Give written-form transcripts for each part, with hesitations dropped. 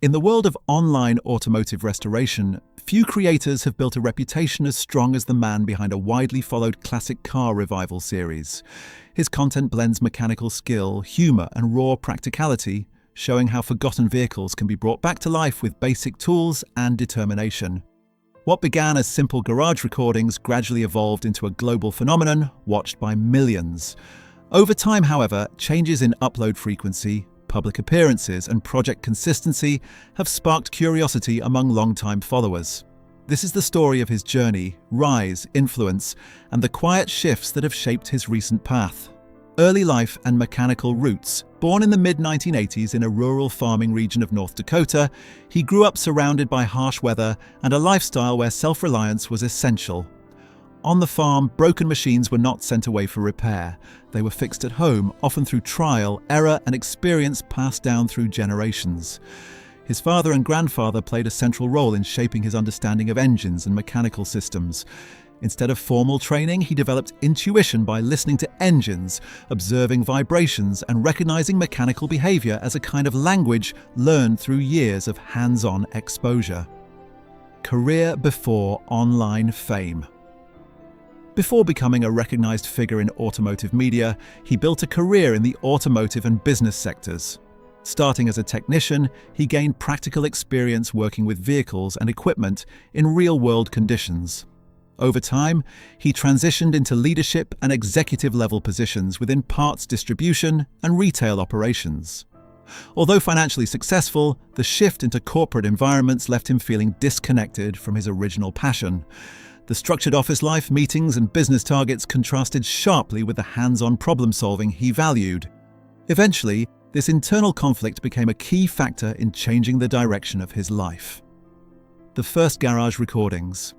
In the world of online automotive restoration, few creators have built a reputation as strong as the man behind a widely followed classic car revival series. His content blends mechanical skill, humor, and raw practicality, showing how forgotten vehicles can be brought back to life with basic tools and determination. What began as simple garage recordings gradually evolved into a global phenomenon watched by millions. Over time, however, changes in upload frequency, public appearances, and project consistency have sparked curiosity among longtime followers. This is the story of his journey, rise, influence, and the quiet shifts that have shaped his recent path. Early life and mechanical roots. Born in the mid-1980s in a rural farming region of North Dakota, he grew up surrounded by harsh weather and a lifestyle where self-reliance was essential. On the farm, broken machines were not sent away for repair. They were fixed at home, often through trial, error, and experience passed down through generations. His father and grandfather played a central role in shaping his understanding of engines and mechanical systems. Instead of formal training, he developed intuition by listening to engines, observing vibrations, and recognizing mechanical behavior as a kind of language learned through years of hands-on exposure. Career before online fame. Before becoming a recognized figure in automotive media, he built a career in the automotive and business sectors. Starting as a technician, he gained practical experience working with vehicles and equipment in real-world conditions. Over time, he transitioned into leadership and executive-level positions within parts distribution and retail operations. Although financially successful, the shift into corporate environments left him feeling disconnected from his original passion. The structured office life, meetings, and business targets contrasted sharply with the hands-on problem-solving he valued. Eventually, this internal conflict became a key factor in changing the direction of his life. The first garage recordings.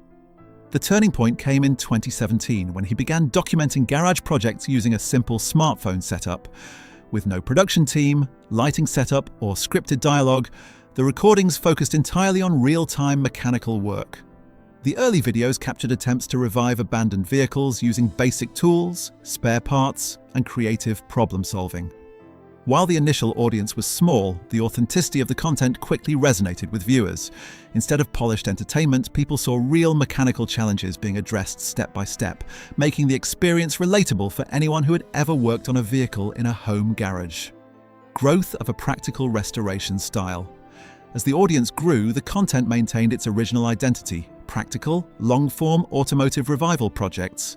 The turning point came in 2017 when he began documenting garage projects using a simple smartphone setup. With no production team, lighting setup, or scripted dialogue, the recordings focused entirely on real-time mechanical work. The early videos captured attempts to revive abandoned vehicles using basic tools, spare parts, and creative problem-solving. While the initial audience was small, the authenticity of the content quickly resonated with viewers. Instead of polished entertainment, people saw real mechanical challenges being addressed step by step, making the experience relatable for anyone who had ever worked on a vehicle in a home garage. Growth of a practical restoration style. As the audience grew, the content maintained its original identity: practical, long-form automotive revival projects.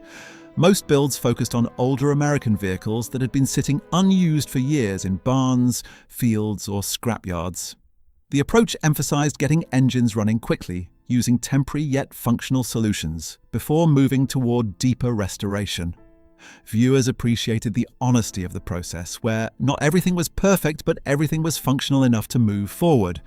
Most builds focused on older American vehicles that had been sitting unused for years in barns, fields, or scrapyards. The approach emphasized getting engines running quickly, using temporary yet functional solutions, before moving toward deeper restoration. Viewers appreciated the honesty of the process, where not everything was perfect, but everything was functional enough to move forward.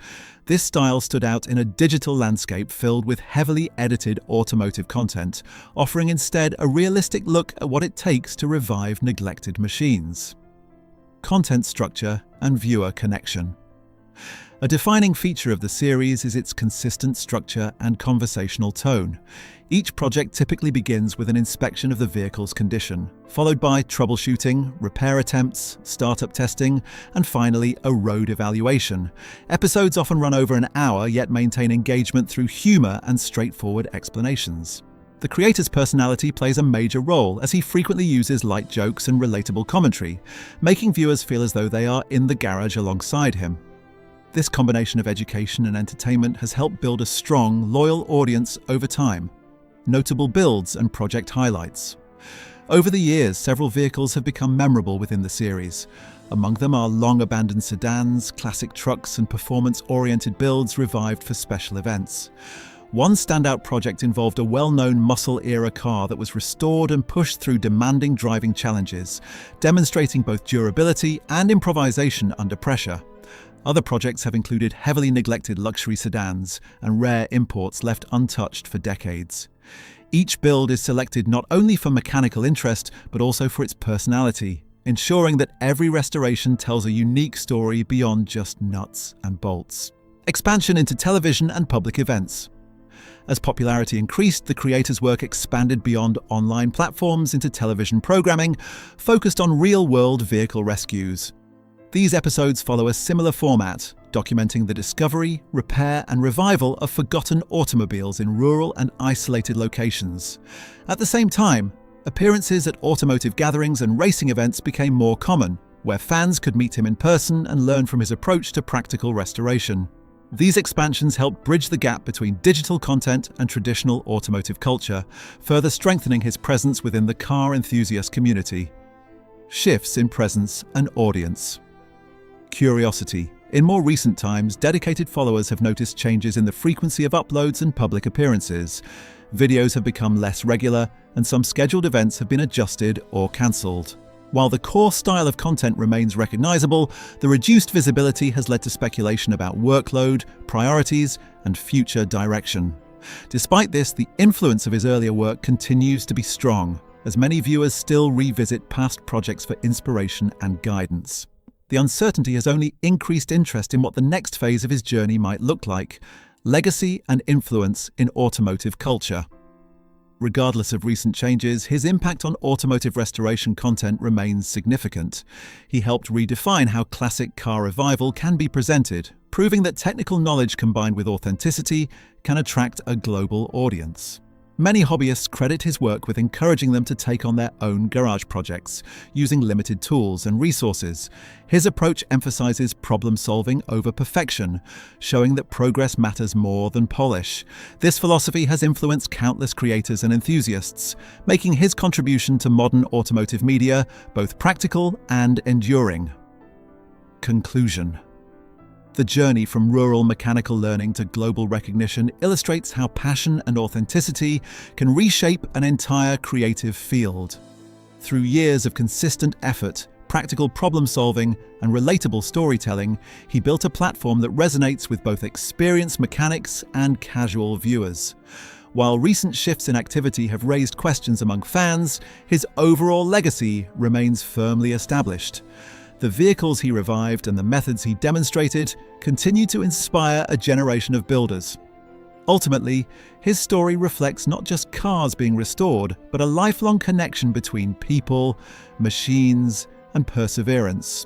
This style stood out in a digital landscape filled with heavily edited automotive content, offering instead a realistic look at what it takes to revive neglected machines. Content structure and viewer connection. A defining feature of the series is its consistent structure and conversational tone. Each project typically begins with an inspection of the vehicle's condition, followed by troubleshooting, repair attempts, startup testing, and finally a road evaluation. Episodes often run over an hour, yet maintain engagement through humor and straightforward explanations. The creator's personality plays a major role, as he frequently uses light jokes and relatable commentary, making viewers feel as though they are in the garage alongside him. This combination of education and entertainment has helped build a strong, loyal audience over time. Notable builds and project highlights. Over the years, several vehicles have become memorable within the series. Among them are long-abandoned sedans, classic trucks, and performance-oriented builds revived for special events. One standout project involved a well-known muscle-era car that was restored and pushed through demanding driving challenges, demonstrating both durability and improvisation under pressure. Other projects have included heavily neglected luxury sedans and rare imports left untouched for decades. Each build is selected not only for mechanical interest, but also for its personality, ensuring that every restoration tells a unique story beyond just nuts and bolts. Expansion into television and public events. As popularity increased, the creator's work expanded beyond online platforms into television programming, focused on real-world vehicle rescues. These episodes follow a similar format, documenting the discovery, repair, and revival of forgotten automobiles in rural and isolated locations. At the same time, appearances at automotive gatherings and racing events became more common, where fans could meet him in person and learn from his approach to practical restoration. These expansions helped bridge the gap between digital content and traditional automotive culture, further strengthening his presence within the car enthusiast community. Shifts in presence and audience. Curiosity. In more recent times, dedicated followers have noticed changes in the frequency of uploads and public appearances. Videos have become less regular, and some scheduled events have been adjusted or cancelled. While the core style of content remains recognizable, the reduced visibility has led to speculation about workload, priorities, and future direction. Despite this, the influence of his earlier work continues to be strong, as many viewers still revisit past projects for inspiration and guidance. The uncertainty has only increased interest in what the next phase of his journey might look like: legacy and influence in automotive culture. Regardless of recent changes, his impact on automotive restoration content remains significant. He helped redefine how classic car revival can be presented, proving that technical knowledge combined with authenticity can attract a global audience. Many hobbyists credit his work with encouraging them to take on their own garage projects, using limited tools and resources. His approach emphasizes problem-solving over perfection, showing that progress matters more than polish. This philosophy has influenced countless creators and enthusiasts, making his contribution to modern automotive media both practical and enduring. Conclusion. The journey from rural mechanical learning to global recognition illustrates how passion and authenticity can reshape an entire creative field. Through years of consistent effort, practical problem-solving, and relatable storytelling, he built a platform that resonates with both experienced mechanics and casual viewers. While recent shifts in activity have raised questions among fans, his overall legacy remains firmly established. The vehicles he revived and the methods he demonstrated continue to inspire a generation of builders. Ultimately, his story reflects not just cars being restored, but a lifelong connection between people, machines, and perseverance.